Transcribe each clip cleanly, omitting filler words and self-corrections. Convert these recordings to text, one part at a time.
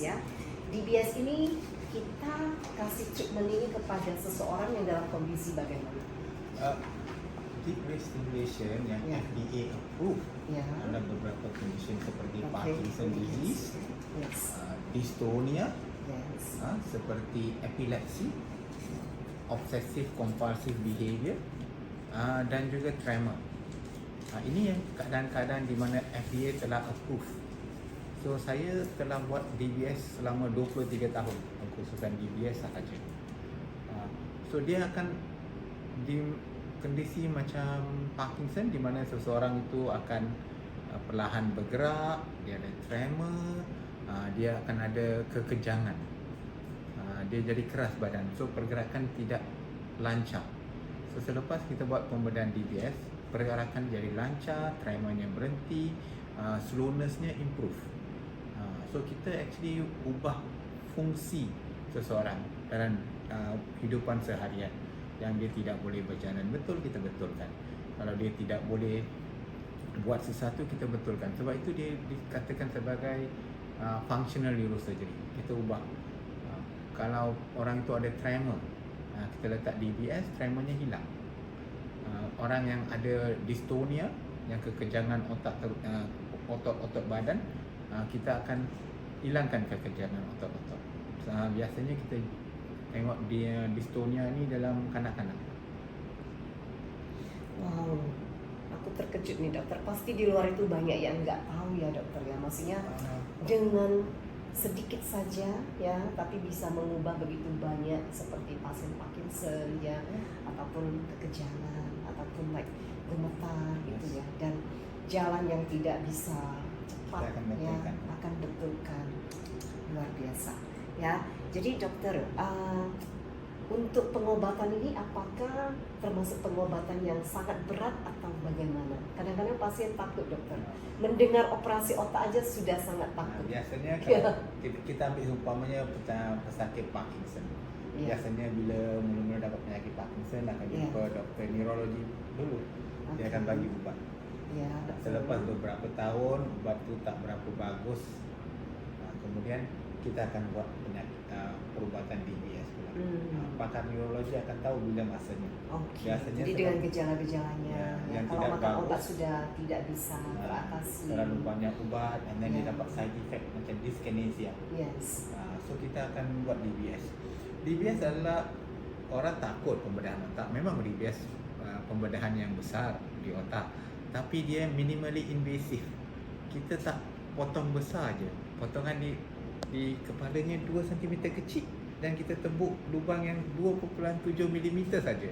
ya. DBS ini kita kasih treatment ini kepada seseorang yang dalam kondisi bagaimana? Deep brain stimulation yang FDA approved ada beberapa condition seperti Parkinson disease, dystonia, seperti epilepsi, obsessive compulsive behavior, dan juga tremor. Ini yang keadaan-keadaan di mana FDA telah approve. So saya telah buat DBS selama 23 tahun, khususan DBS sahaja. So dia akan di kondisi macam Parkinson di mana seseorang itu akan perlahan bergerak, dia ada tremor, dia akan ada kekejangan, dia jadi keras badan, so pergerakan tidak lancar. So selepas kita buat pembedahan DBS, pergerakan jadi lancar, tremornya berhenti, slowness-nya improve. So kita actually ubah fungsi seseorang dalam hidupan seharian. Yang dia tidak boleh berjalan betul, kita betulkan. Kalau dia tidak boleh buat sesuatu, kita betulkan. Sebab itu dia dikatakan sebagai functional neurosurgery. Kita ubah. Kalau orang itu ada tremor, kita letak DBS, tremornya hilang. Orang yang ada dystonia, yang kekejangan otot-otot badan, kita akan hilangkan kekejangan otot-otot. Biasanya kita tengok dia dystonia ni dalam kanak-kanak. Wow, aku terkejut nih dokter. Pasti di luar itu banyak yang nggak tahu ya dokter ya. Maksudnya dengan sedikit saja ya, tapi bisa mengubah begitu banyak seperti pasien Parkinson ya, ataupun kekejangan, ataupun like gemetar gitu ya. Dan jalan yang tidak bisa cepat akan betulkan. Luar biasa. Ya, jadi dokter, untuk pengobatan ini apakah termasuk pengobatan yang sangat berat atau bagaimana? Kadang-kadang pasien takut dokter, mendengar operasi otak aja sudah sangat takut. Biasanya kalau kita ambil umpamanya pesakit Parkinson, biasanya bila mula-mula dapat penyakit Parkinson akan jumpa doktor neurologi dulu, dia akan bagi ubat. Selepas beberapa tahun ubat tu tak berapa bagus, kemudian kita akan buat perubatan DBS pula. Pakar neurologi akan tahu bila masanya. Biasanya jadi dengan gejala-gejalanya, yang kalau makan obat sudah tidak bisa teratasi, terlalu banyak ubat, dan dia dapat side effect macam dyskinesia. So kita akan buat DBS. DBS adalah orang takut pembedahan otak. Memang DBS pembedahan yang besar di otak, tapi dia minimally invasive. Kita tak potong besar je, potongan di kepalanya 2 cm kecil, dan kita tembuk lubang yang 2.7 mm saja.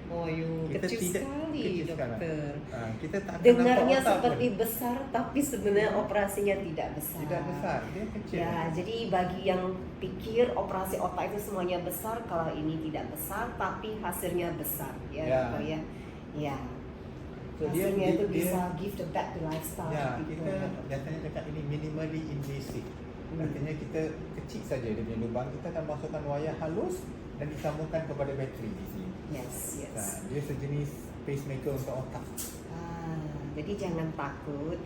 Kecil sekali dokter. Kita tak akan dengarnya seperti besar, tapi sebenarnya operasinya tidak besar. Tidak besar, dia kecil. Ya, jadi bagi yang pikir operasi otak itu semuanya besar, kalau ini tidak besar, tapi hasilnya besar, ya dokter ya. Ya. So hasilnya itu bisa give the back to lifestyle. Kita biasanya cakap ini minimally invasive. Artinya kita kecil saja dia punya lubang, kita akan masukkan wayar halus dan disambungkan kepada bateri di sini. Dia sejenis pacemaker untuk otak. Jadi jangan takut.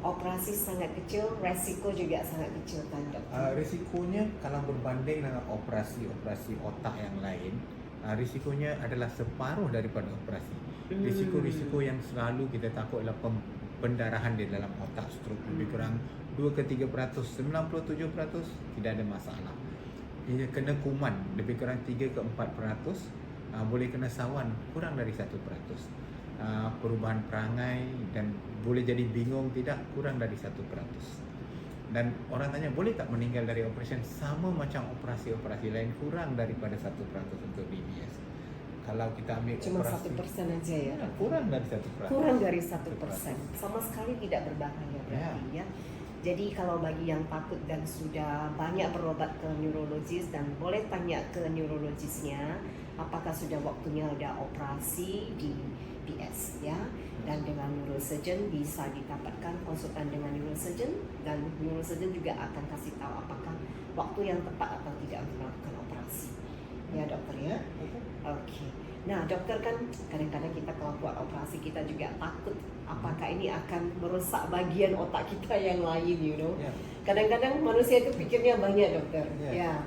Operasi sangat kecil, resiko juga sangat kecil kan dokter? Risikonya kalau berbanding dengan operasi otak yang lain, risikonya adalah separuh daripada operasi. Risiko-risiko yang selalu kita takut adalah pendarahan di dalam otak, stroke lebih kurang 2-3%, 97% tidak ada masalah. Ia kena kuman lebih kurang 3-4%, boleh kena sawan kurang dari 1%. Perubahan perangai dan boleh jadi bingung tidak kurang dari 1%. Dan orang tanya boleh tak meninggal dari operation, sama macam operasi-operasi lain kurang daripada 1% untuk DBS. Kalau kita ambil cuma 1% aja ya? Kurang dari 1%. Kurang dari 1%, sama sekali tidak berbahaya berarti ya. Jadi kalau bagi yang takut dan sudah banyak berobat ke neurologis, dan boleh tanya ke neurologisnya apakah sudah waktunya ada operasi di PS ya. Dan dengan neurosurgeon bisa didapatkan konsultan dengan neurosurgeon, dan neurosurgeon juga akan kasih tahu apakah waktu yang tepat atau tidak untuk melakukan operasi. Ya dokter ya. Oke. Nah, dokter kan kadang-kadang kita kalau buat operasi kita juga takut apakah ini akan merusak bagian otak kita yang lain, you know. Ya. Kadang-kadang manusia itu pikirnya banyak, dokter. Ya.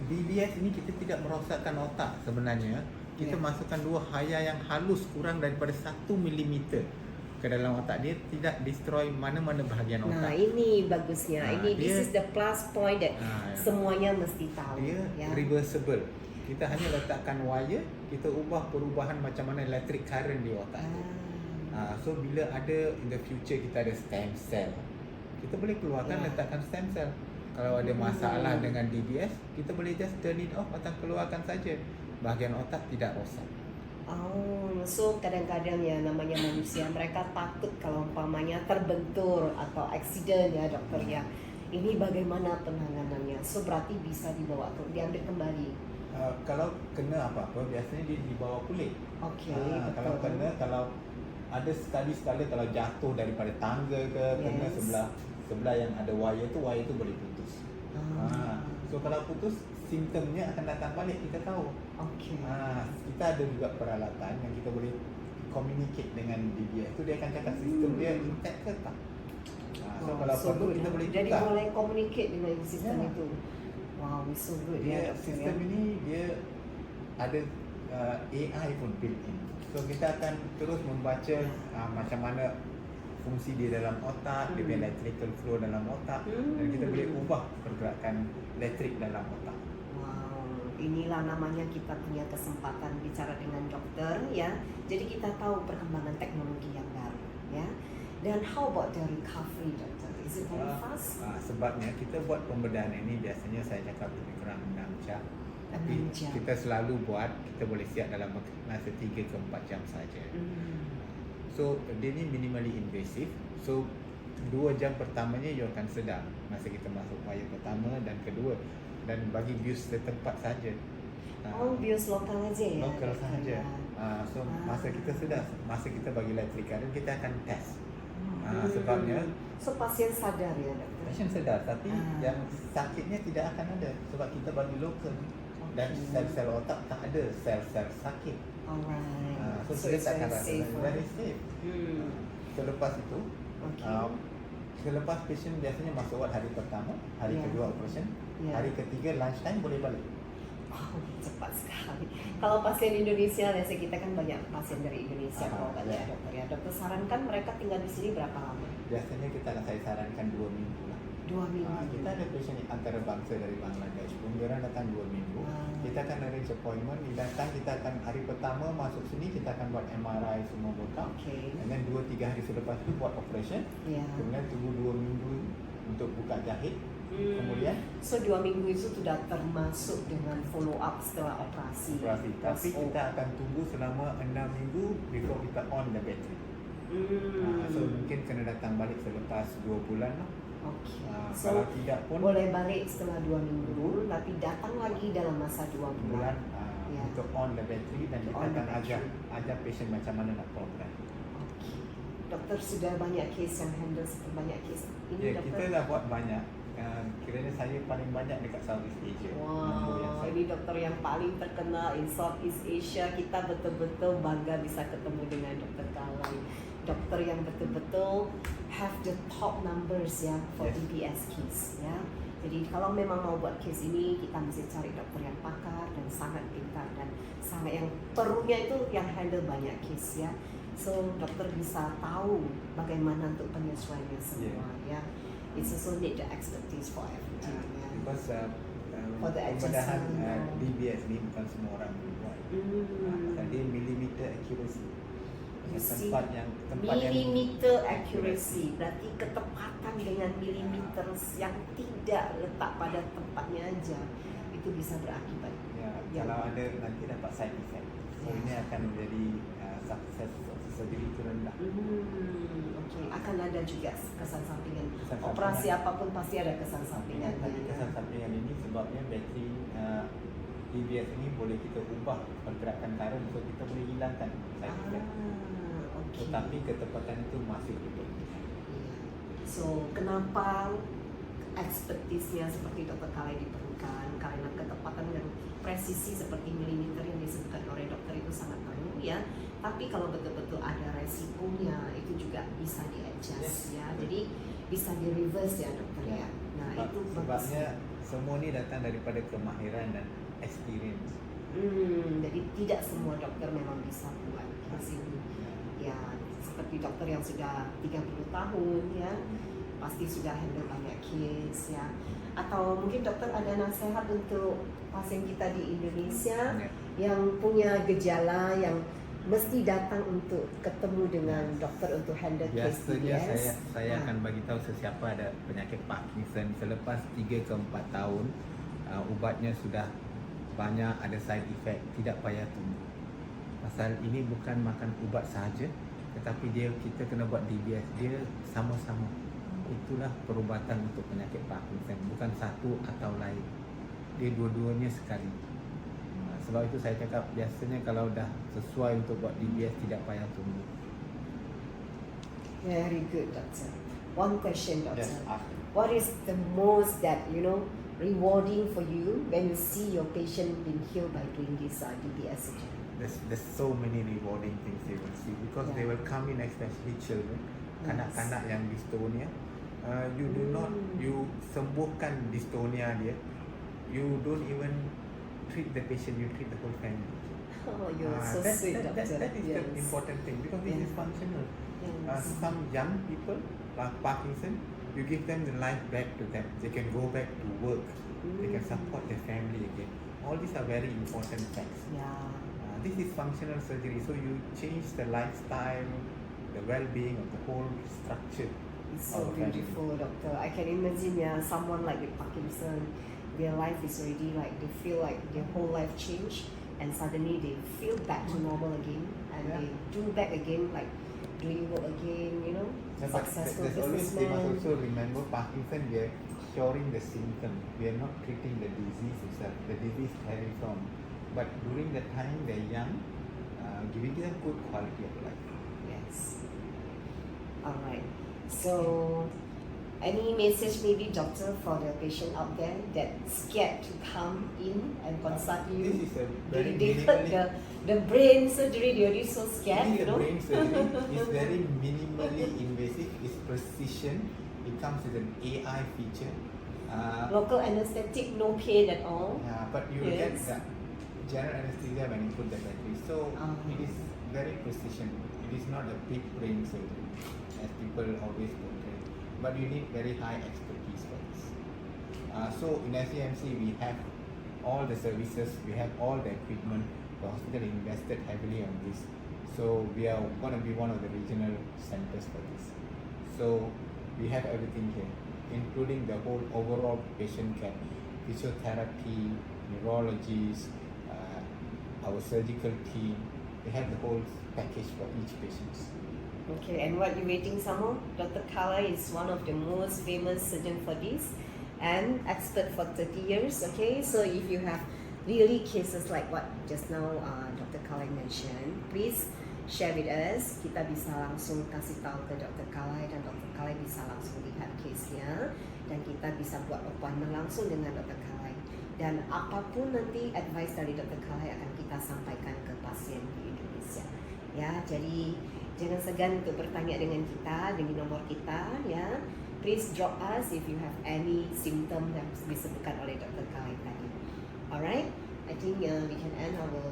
DBS ini kita tidak merosakkan otak sebenarnya. Kita Ya. masukkan dua haya yang halus kurang daripada 1 milimeter ke dalam otak. Dia tidak destroy mana-mana bahagian Nah, otak. ini bagusnya. Ini this dia- is the plus point that Ya. semuanya mesti tahu. Dia Ya. reversible. Kita hanya letakkan wire, kita ubah perubahan macam mana electric current di otak. So bila ada in the future kita ada stem cell, kita boleh keluarkan letakkan stem cell. Kalau ada masalah dengan DBS, kita boleh just turn it off atau keluarkan saja. Bahagian otak tidak rosak. Oh, so kadang-kadang ya namanya manusia mereka takut kalau umpamanya terbentur atau accident ya dokter ya. Ini bagaimana penanganannya? So berarti bisa dibawa diambil kembali. Kalau kena apa-apa, biasanya dia dibawa kulit. Okey, Kalau betul. kena, kalau ada sekali-sekala kalau jatuh daripada tangga ke, kena Yes. sebelah yang ada wire tu boleh putus. So kalau putus, simptomnya akan datang balik, kita tahu. Okey. Kita ada juga peralatan yang kita boleh communicate dengan DBS tu, dia akan cakap sistem dia intact ke tak. So kalau so perlu good, kita ya. boleh Jadi tukar. boleh communicate dengan sistem Ya. itu. Wow, it's so good Dia ya dokter sistem ya. ini dia ada AI pun built in. So kita akan terus membaca macam mana fungsi dia dalam otak, dia punya electrical flow dalam otak, dan kita boleh ubah pergerakan elektrik dalam otak. Wow, inilah namanya kita punya kesempatan bicara dengan dokter ya. Jadi kita tahu perkembangan teknologi yang baru ya. Dan how about the recovery dokter? Is it very fast? Sebabnya kita buat pembedahan ini biasanya saya cakap lebih kurang 6 jam. Tapi 6 jam. kita selalu buat, kita boleh siap dalam masa 3 ke 4 jam saja. So dia ni minimally invasive. So 2 jam pertamanya you akan sedar masa kita masuk wire pertama dan kedua, dan bagi bius setempat saja. Oh, bios lokal aja ya. Lokal dokter, sahaja. ya. So masa kita sedar, masa kita bagi electric current, kita akan test. Sebabnya So pasien sadar ya dokter. pasien sedar, tapi yang sakitnya tidak akan ada sebab kita bagi lokal dan sel-sel otak tak ada sel-sel sakit. Alright. So So dia it's tak akan very rasa safe. very safe. Selepas itu, Okay. selepas patient biasanya masuk ward hari pertama, hari Ya. kedua operation, Ya. hari ketiga lunchtime boleh balik. Wow, cepat sekali. Kalau pasien Indonesia, biasanya kita kan banyak pasien dari Indonesia kalau ya dokter ya. Dokter sarankan mereka tinggal di sini berapa lama? Biasanya saya sarankan 2 minggu lah. 2 minggu. Kita ada patient antara bangsa dari Bangladesh pun, dia orang datang 2 minggu. Kita akan arrange appointment, dia datang, kita akan hari pertama masuk sini, kita akan buat MRI semua bokap. Okay. And then 2-3 hari selepas itu buat operation. Ya. Kemudian tunggu 2 minggu untuk buka jahit. Kemudian So 2 minggu itu sudah termasuk dengan follow up setelah operasi. Tapi kita akan tunggu selama 6 minggu before kita on the battery. So mungkin kena datang balik selepas 2 bulan lah. Okay. Kalau So tidak pun boleh balik setelah 2 minggu, tapi datang lagi dalam masa 2 bulan. Ya. untuk on the battery, dan kita On the akan ajar patient macam mana nak program. Okay. Dokter sudah banyak case yang handle banyak case. Ini Ya, dokter. kita dah buat banyak. Kiranya saya paling banyak dekat Southeast Asia. Nombor yang Wow, saya- ini dokter yang paling terkenal in Southeast Asia. Kita betul-betul bangga bisa ketemu dengan Dokter Kalai. Dokter yang betul-betul have the top numbers ya for Yes. DBS case ya. Jadi kalau memang mau buat case ini, kita mesti cari dokter yang pakar dan sangat pintar dan sangat yang perlunya itu yang handle banyak case ya. So dokter bisa tahu bagaimana untuk penyesuaiannya semua ya. It's also need the expertise for everything ya. Because For the pembedahan adjustment, DBS ni bukan semua orang boleh buat. Dia millimeter accuracy. You see, Tempat yang millimeter accuracy berarti ketepatan dengan millimeter yang tidak letak pada tempatnya aja itu bisa berakibat. ya, Ya. kalau ada nanti dapat side effect. So Ya. ini akan menjadi sukses surgery itu rendah. Okay. Akan ada juga kesan sampingan. Kesan Operasi sampingan. apapun pasti ada kesan sampingan. Tapi kesan sampingan ini sebabnya bateri DBS ini boleh kita ubah pergerakan current, so kita boleh hilangkan side effect. Okay. Tetapi ketepatan itu masih betul. So kenapa expertise-nya seperti Dr. Khalai diperlukan, karena ketepatan dan presisi seperti milimeter yang disebutkan oleh dokter itu sangat perlu ya. Tapi kalau betul-betul ada resikonya itu juga bisa di-adjust ya. Jadi bisa di-reverse ya dokter ya. Nah itu sebabnya semua ini datang daripada kemahiran dan experience. Jadi tidak semua dokter memang bisa buat case ini. Ya, seperti dokter yang sudah 30 tahun ya, pasti sudah handle banyak case ya. Atau mungkin dokter ada nasihat untuk pasien kita di Indonesia yang punya gejala yang mesti datang untuk ketemu dengan dokter untuk handle case biasanya DBS. saya akan bagi tahu sesiapa ada penyakit Parkinson selepas 3 ke 4 tahun ubatnya sudah banyak ada side effect, tidak payah tunggu. Pasal ini bukan makan ubat sahaja, tetapi kita kena buat DBS, dia sama-sama. Itulah perubatan untuk penyakit Parkinson, bukan satu atau lain. Dia dua-duanya sekali. Sebab itu saya cakap biasanya kalau dah sesuai untuk buat DBS tidak payah tunggu. Very good, doctor. One question, doctor. Yes, What is the most that rewarding for you when you see your patient being healed by doing this DBS surgery? There's so many rewarding things they will see because they will come in, especially children, kanak-kanak yang dystonia. You sembuhkan dystonia dia. You don't even treat the patient, you treat the whole family. Oh, you're so sweet, doctor. That is the important thing because this is functional. Some young people like Parkinson, you give them the life back to them. They can go back to work. They can support their family again. All these are very important facts. Yeah. This is functional surgery. So you change the lifestyle, the well-being of the whole structure. It's so beautiful, doctor. I can imagine someone like with Parkinson, their life is already like, they feel like their whole life changed and suddenly they feel back to normal again and they do back again like doing work again, successful They must businessman. also remember Parkinson, we are curing the symptom. We are not treating the disease itself. The disease carries on. But during the time they're young, giving them good quality of life. Yes. All right. So, any message maybe, doctor, for the patient out there that scared to come in and consult you? This is a very they heard the brain surgery, they're already so scared, This is a brain surgery. It's very minimally invasive. It's precision. It comes with an AI feature. Local anesthetic, no pain at all. But you get the general anesthesia when you put the battery. So it is very precision. It is not a big brain surgery as people always portray. But you need very high expertise for this. So in SCMC we have all the services, we have all the equipment. The hospital invested heavily on this. So we are going to be one of the regional centers for this. So we have everything here, including the whole overall patient care, physiotherapy, neurologists, our surgical team. We have the whole package for each patient. Okay, and what you waiting some more? Dr. Khalai is one of the most famous surgeon for this and expert for 30 years. Okay, so if you have really cases like what just now Dr. Khalai mentioned, please share with us. Kita bisa langsung kasih tahu ke Dr. Khalai dan Dr. Khalai bisa langsung lihat case-nya dan kita bisa buat appointment langsung dengan Dr. Khalai. Dan apapun nanti advice dari Dr. Khalai akan kita sampaikan ke pasien di Indonesia. Ya, jadi jangan segan untuk bertanya dengan kita dengan nomor kita ya. Please drop us if you have any symptom yang disebutkan oleh Dr. Khalai tadi. Alright, I think we can end our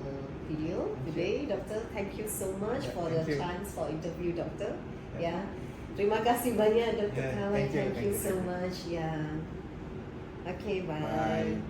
video today, Doctor. Thank you so much for the chance for interview, Doctor. Yeah. Terima kasih banyak, Dr. Khalai. Thank you so much. Yeah. Okay, bye.